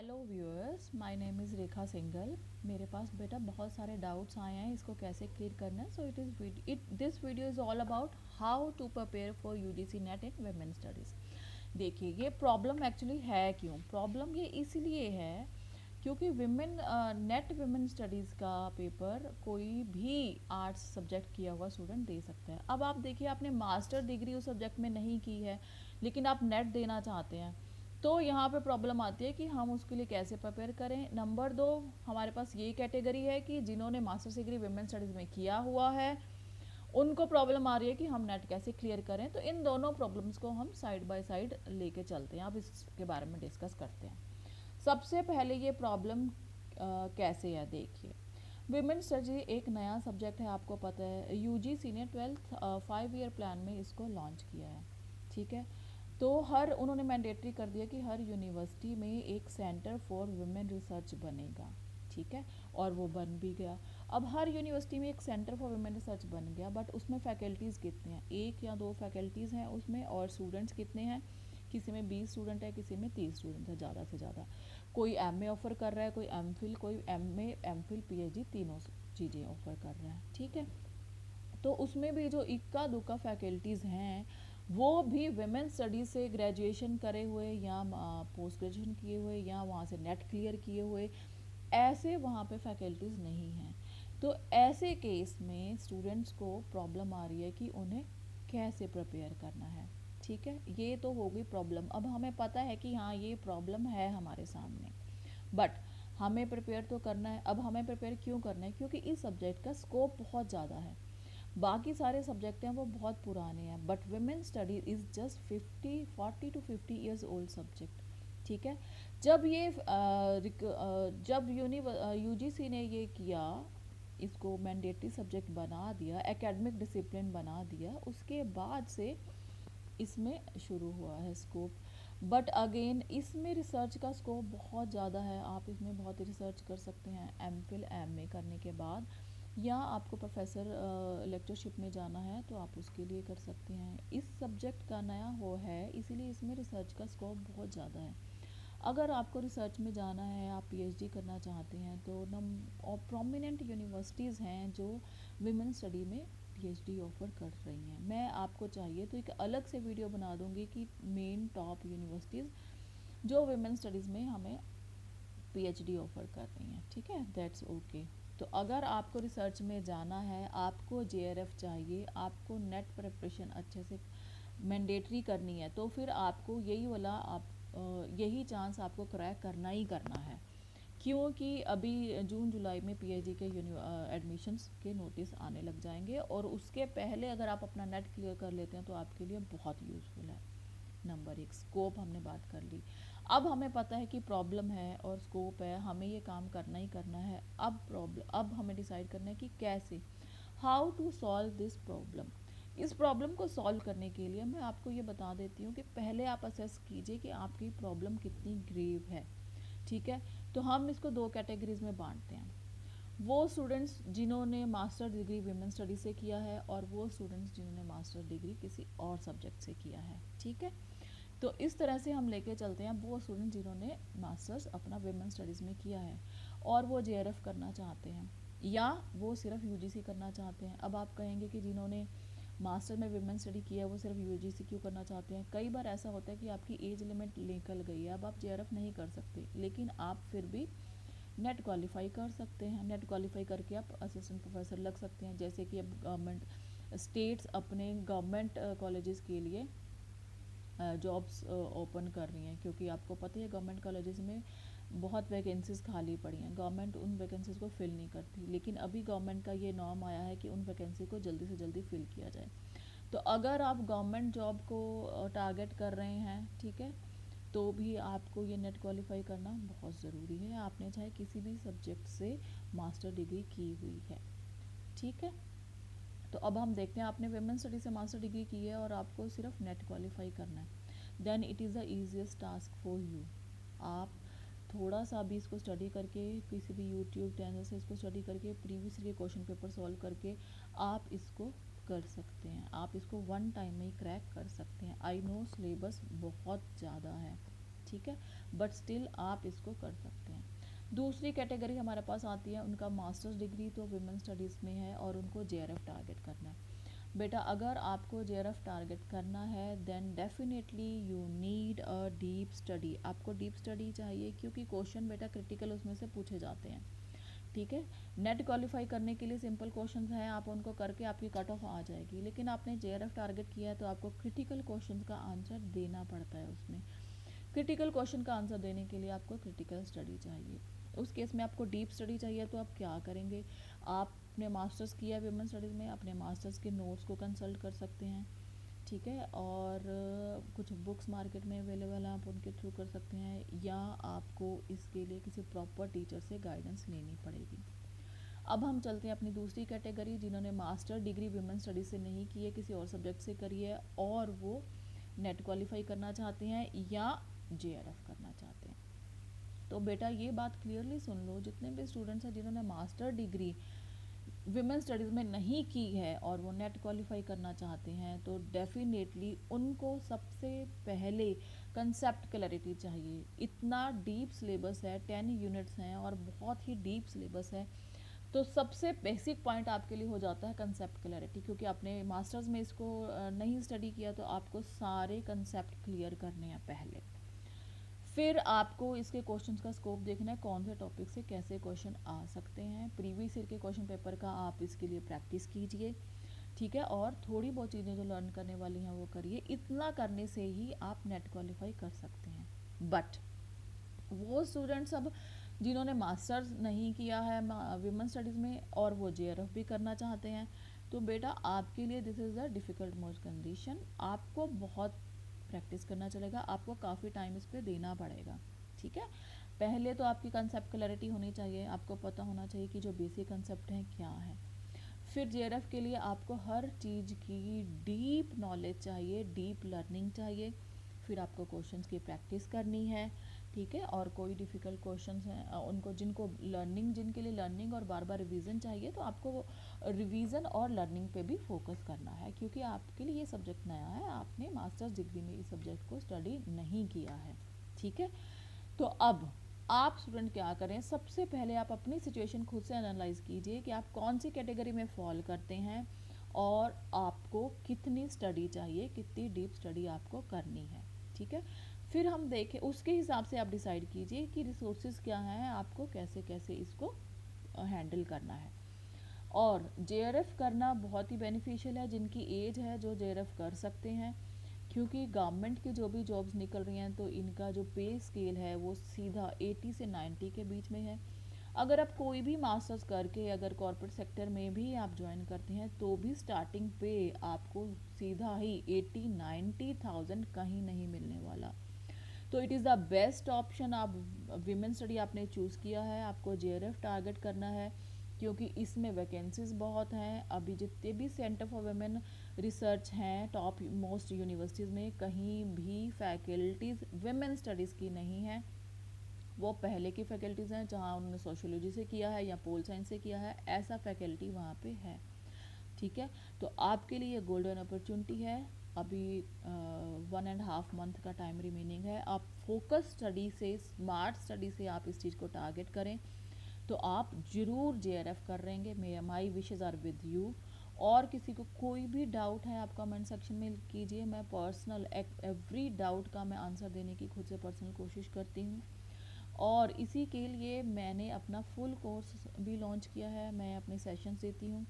Hello viewers, my name is Rekha single. मेरे पास बेटा बहुत सारे डाउट्स आए हैं, इसको कैसे क्लियर करना है। So this video is all about how to prepare for UGC NET in women studies. देखिए, ये प्रॉब्लम एक्चुअली है क्यों। प्रॉब्लम ये इसलिए है क्योंकि नेट वुमेन स्टडीज़ का पेपर कोई भी आर्ट्स सब्जेक्ट किया हुआ स्टूडेंट दे सकता है। अब आप देखिए, आपने मास्टर डिग्री उस सब्जेक्ट में नहीं की है लेकिन आप नेट देना चाहते हैं, तो यहाँ पे प्रॉब्लम आती है कि हम उसके लिए कैसे प्रिपेयर करें। नंबर 2, हमारे पास ये कैटेगरी है कि जिन्होंने मास्टर्स डिग्री वुमेन स्टडीज़ में किया हुआ है, उनको प्रॉब्लम आ रही है कि हम नेट कैसे क्लियर करें। तो इन दोनों प्रॉब्लम्स को हम साइड बाय साइड लेके चलते हैं। अब इसके बारे में डिस्कस करते हैं। सबसे पहले ये प्रॉब्लम कैसे है, देखिए। वुमेन स्टडी एक नया सब्जेक्ट है, आपको पता है। यूजीसी ने 12th 5 ईयर प्लान में इसको लॉन्च किया है, ठीक है। तो उन्होंने मैंडेटरी कर दिया कि हर यूनिवर्सिटी में एक सेंटर फॉर वुमेन रिसर्च बनेगा, ठीक है। और वो बन भी गया। अब हर यूनिवर्सिटी में एक सेंटर फॉर वुमेन रिसर्च बन गया, बट उसमें फैकल्टीज़ कितने हैं? 1 या 2 फैकल्टीज़ हैं उसमें। और स्टूडेंट्स कितने हैं? किसी में 20 स्टूडेंट है, किसी में 30 स्टूडेंट है, ज़्यादा से ज़्यादा। कोई एमए ऑफ़र कर रहा है, कोई एमफिल, कोई एमए एमफिल पीएचडी, तीनों चीज़ें ऑफ़र कर रहा है, ठीक है। तो उसमें भी जो इक्का दुक्का फैकल्टीज़ हैं, वो भी वुमेन स्टडीज़ से ग्रेजुएशन करे हुए या पोस्ट ग्रेजुएशन किए हुए या वहाँ से नेट क्लियर किए हुए, ऐसे वहाँ पे फैकल्टीज़ नहीं हैं। तो ऐसे केस में स्टूडेंट्स को प्रॉब्लम आ रही है कि उन्हें कैसे प्रिपेयर करना है, ठीक है। ये तो हो गई प्रॉब्लम। अब हमें पता है कि हाँ, ये प्रॉब्लम है हमारे सामने, बट हमें प्रिपेयर तो करना है। अब हमें प्रिपेयर क्यों करना है? क्योंकि इस सब्जेक्ट का स्कोप बहुत ज़्यादा है। बाकी सारे सब्जेक्ट हैं वो बहुत पुराने हैं, but women study is just 40 to 50 years old subject, ठीक है। जब ये जब यूजीसी ने ये किया, इसको मैंडेटरी सब्जेक्ट बना दिया, एकेडमिक डिसिप्लिन बना दिया, उसके बाद से इसमें शुरू हुआ है स्कोप। बट अगेन इसमें रिसर्च का स्कोप बहुत ज़्यादा है। आप इसमें बहुत रिसर्च कर सकते हैं एमफिल एमए करने के बाद, या आपको प्रोफेसर लेक्चरशिप में जाना है तो आप उसके लिए कर सकते हैं। इस सब्जेक्ट का नया हो है, इसीलिए इसमें रिसर्च का स्कोप बहुत ज़्यादा है। अगर आपको रिसर्च में जाना है, आप पीएचडी करना चाहते हैं, तो और प्रोमिनेंट यूनिवर्सिटीज़ हैं जो विमेन स्टडी में पीएचडी ऑफ़र कर रही हैं। मैं आपको चाहिए तो एक अलग से वीडियो बना दूंगी कि मेन टॉप यूनिवर्सिटीज़ जो विमेन स्टडीज़ में हमें पीएचडी ऑफ़र कर रही हैं, ठीक है। That's okay. तो अगर आपको रिसर्च में जाना है, आपको जेआरएफ चाहिए, आपको नेट प्रिपरेशन अच्छे से मैंडेटरी करनी है, तो फिर आपको यही चांस आपको क्रैक करना ही करना है। क्योंकि अभी जून जुलाई में पीएचडी के एडमिशन्स के नोटिस आने लग जाएंगे, और उसके पहले अगर आप अपना नेट क्लियर कर लेते हैं तो आपके लिए बहुत यूज़फुल है। नंबर 1, स्कोप हमने बात कर ली। अब हमें पता है कि प्रॉब्लम है और स्कोप है, हमें ये काम करना ही करना है। अब हमें डिसाइड करना है कि कैसे, how to solve this problem. इस प्रॉब्लम को सॉल्व करने के लिए मैं आपको ये बता देती हूँ कि पहले आप असेस कीजिए कि आपकी प्रॉब्लम कितनी ग्रेव है, ठीक है। तो हम इसको 2 कैटेगरीज में बांटते हैं। वो स्टूडेंट्स जिन्होंने मास्टर डिग्री वुमेन स्टडी से किया है, और वो स्टूडेंट्स जिन्होंने मास्टर डिग्री किसी और सब्जेक्ट से किया है, ठीक है। तो इस तरह से हम लेके चलते हैं वो स्टूडेंट जिन्होंने मास्टर्स अपना वुमेन स्टडीज़ में किया है और वो जेआरएफ करना चाहते हैं, या वो सिर्फ यूजीसी करना चाहते हैं। अब आप कहेंगे कि जिन्होंने मास्टर में वुमेन स्टडी किया है वो सिर्फ यूजीसी क्यों करना चाहते हैं? कई बार ऐसा होता है कि आपकी एज लिमिट निकल गई है, अब आप जेआरएफ नहीं कर सकते, लेकिन आप फिर भी नेट क्वालिफाई कर सकते हैं। नेट क्वालिफाई करके आप असिस्टेंट प्रोफेसर लग सकते हैं। जैसे कि अब गवर्नमेंट स्टेट्स अपने गवर्नमेंट कॉलेजेस के लिए जॉब्स ओपन कर रही हैं, क्योंकि आपको पता है गवर्नमेंट कॉलेजेस में बहुत वैकेंसीज़ खाली पड़ी हैं। गवर्नमेंट उन वैकेंसीज़ को फिल नहीं करती, लेकिन अभी गवर्नमेंट का ये नॉर्म आया है कि उन वैकेंसी को जल्दी से जल्दी फिल किया जाए। तो अगर आप गवर्नमेंट जॉब को टारगेट कर रहे हैं, ठीक है, तो भी आपको ये नेट क्वालिफाई करना बहुत ज़रूरी है, आपने चाहे किसी भी सब्जेक्ट से मास्टर डिग्री की हुई है, ठीक है। तो अब हम देखते हैं, आपने वुमेन स्टडी से मास्टर डिग्री की है और आपको सिर्फ नेट क्वालिफाई करना है, then it is the easiest task for you. आप थोड़ा सा भी इसको स्टडी करके, किसी भी यूट्यूब चैनल से इसको स्टडी करके, previous year question paper solve करके आप इसको कर सकते हैं। आप इसको 1 टाइम में ही क्रैक कर सकते हैं। आई नो सिलेबस बहुत ज़्यादा है, ठीक है, बट स्टिल आप इसको कर सकते हैं। दूसरी कैटेगरी हमारे पास आती है, उनका मास्टर्स डिग्री तो विमेन स्टडीज़ में है और उनको JRF टारगेट करना है। बेटा अगर आपको JRF टारगेट करना है then definitely you need a deep study. आपको डीप स्टडी चाहिए क्योंकि क्वेश्चन बेटा क्रिटिकल उसमें से पूछे जाते हैं, ठीक है। नेट क्वालिफाई करने के लिए सिंपल क्वेश्चंस हैं, आप उनको करके आपकी कट ऑफ आ जाएगी, लेकिन आपने JRF टारगेट किया है तो आपको क्रिटिकल क्वेश्चंस का आंसर देना पड़ता है। उसमें क्रिटिकल क्वेश्चन का आंसर देने के लिए आपको क्रिटिकल स्टडी चाहिए। उस केस में आपको डीप स्टडी चाहिए तो आप क्या करेंगे, आपने मास्टर्स किया है विमेन स्टडीज़ में, अपने मास्टर्स के नोट्स को कंसल्ट कर सकते हैं, ठीक है। और कुछ बुक्स मार्केट में अवेलेबल हैं, आप उनके थ्रू कर सकते हैं, या आपको इसके लिए किसी प्रॉपर टीचर से गाइडेंस लेनी पड़ेगी। अब हम चलते हैं अपनी दूसरी कैटेगरी, जिन्होंने मास्टर डिग्री विमेन स्टडीज से नहीं की है, किसी और सब्जेक्ट से करी है और वो नेट क्वालिफाई करना चाहते हैं या JRF करना चाहते हैं। तो बेटा ये बात क्लियरली सुन लो, जितने भी स्टूडेंट्स हैं जिन्होंने मास्टर डिग्री विमेन स्टडीज़ में नहीं की है और वो नेट क्वालिफाई करना चाहते हैं, तो डेफिनेटली उनको सबसे पहले कंसेप्ट क्लैरिटी चाहिए। इतना डीप सिलेबस है, 10 यूनिट्स हैं और बहुत ही डीप सिलेबस है, तो सबसे बेसिक पॉइंट आपके लिए हो जाता है कंसेप्ट क्लैरिटी, क्योंकि आपने मास्टर्स में इसको नहीं स्टडी किया तो आपको सारे कंसेप्ट क्लियर करने हैं पहले। फिर आपको इसके क्वेश्चंस का स्कोप देखना है, कौन से टॉपिक से कैसे क्वेश्चन आ सकते हैं। प्रीवियस ईयर के क्वेश्चन पेपर का आप इसके लिए प्रैक्टिस कीजिए, ठीक है, और थोड़ी बहुत चीज़ें जो लर्न करने वाली हैं वो करिए। इतना करने से ही आप नेट क्वालिफाई कर सकते हैं। बट वो स्टूडेंट्स अब जिन्होंने मास्टर्स नहीं किया है विमेन स्टडीज़ में और वो JRF भी करना चाहते हैं, तो बेटा आपके लिए this is a difficult most condition. आपको बहुत प्रैक्टिस करना चलेगा, आपको काफ़ी टाइम इस पर देना पड़ेगा, ठीक है। पहले तो आपकी कंसेप्ट क्लैरिटी होनी चाहिए, आपको पता होना चाहिए कि जो बेसिक कंसेप्ट हैं क्या है। फिर JRF के लिए आपको हर चीज़ की डीप नॉलेज चाहिए, डीप लर्निंग चाहिए। फिर आपको क्वेश्चंस की प्रैक्टिस करनी है, ठीक है। और कोई डिफ़िकल्ट क्वेश्चंस हैं उनको जिनको लर्निंग जिनके लिए लर्निंग और बार बार रिवीजन चाहिए, तो आपको रिवीजन और लर्निंग पे भी फोकस करना है, क्योंकि आपके लिए ये सब्जेक्ट नया है, आपने मास्टर्स डिग्री में इस सब्जेक्ट को स्टडी नहीं किया है, ठीक है। तो अब आप स्टूडेंट क्या करें, सबसे पहले आप अपनी सिचुएशन खुद से एनालाइज कीजिए कि आप कौन सी कैटेगरी में फॉल करते हैं और आपको कितनी स्टडी चाहिए, कितनी डीप स्टडी आपको करनी है, ठीक है। फिर हम देखें, उसके हिसाब से आप डिसाइड कीजिए कि रिसोर्सेज क्या हैं, आपको कैसे कैसे इसको हैंडल करना है। और JRF करना बहुत ही बेनिफिशियल है, जिनकी एज है जो JRF कर सकते हैं, क्योंकि गवर्नमेंट की जो भी जॉब्स निकल रही हैं तो इनका जो पे स्केल है वो सीधा 80 से 90 के बीच में है। अगर आप कोई भी मास्टर्स करके अगर कॉर्पोरेट सेक्टर में भी आप ज्वाइन करते हैं तो भी स्टार्टिंग पे आपको सीधा ही 80-90,000 कहीं नहीं मिलने वाला। तो it is the best option. आप विमेन स्टडी आपने चूज़ किया है, आपको JRF टारगेट करना है, क्योंकि इसमें वैकेंसीज बहुत हैं। अभी जितने भी सेंटर फॉर वुमेन रिसर्च हैं टॉप मोस्ट यूनिवर्सिटीज़ में, कहीं भी फैकल्टीज़ विमेन स्टडीज़ की नहीं है। वो पहले की फैकल्टीज़ हैं जहाँ उन्होंने सोशियोलॉजी से किया है या पोल साइंस से किया है, ऐसा फैकल्टी वहाँ पे है, ठीक है। तो आपके लिए गोल्डन अपॉर्चुनिटी है। अभी 1.5 मंथ का टाइम रिमेनिंग है। आप फोकस स्टडी से, स्मार्ट स्टडी से आप इस चीज़ को टारगेट करें तो आप ज़रूर JRF कर रहेंगे। माई विशेज़ आर विद यू। और किसी को कोई भी डाउट है आप कमेंट सेक्शन में कीजिए, मैं पर्सनल एवरी डाउट का मैं आंसर देने की खुद से पर्सनल कोशिश करती हूँ। और इसी के लिए मैंने अपना फुल कोर्स भी लॉन्च किया है, मैं अपने सेशंस देती हूँ।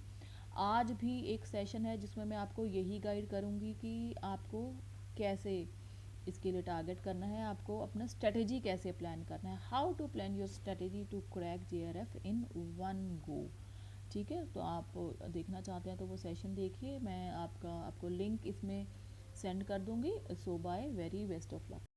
आज भी एक सेशन है जिसमें मैं आपको यही गाइड करूँगी कि आपको कैसे इसके लिए टारगेट करना है, आपको अपना स्ट्रेटेजी कैसे प्लान करना है, how to plan your strategy to crack JRF in one go, ठीक है। तो आप देखना चाहते हैं तो वो सेशन देखिए, मैं आपको लिंक इसमें सेंड कर दूँगी। So bye, very best of luck.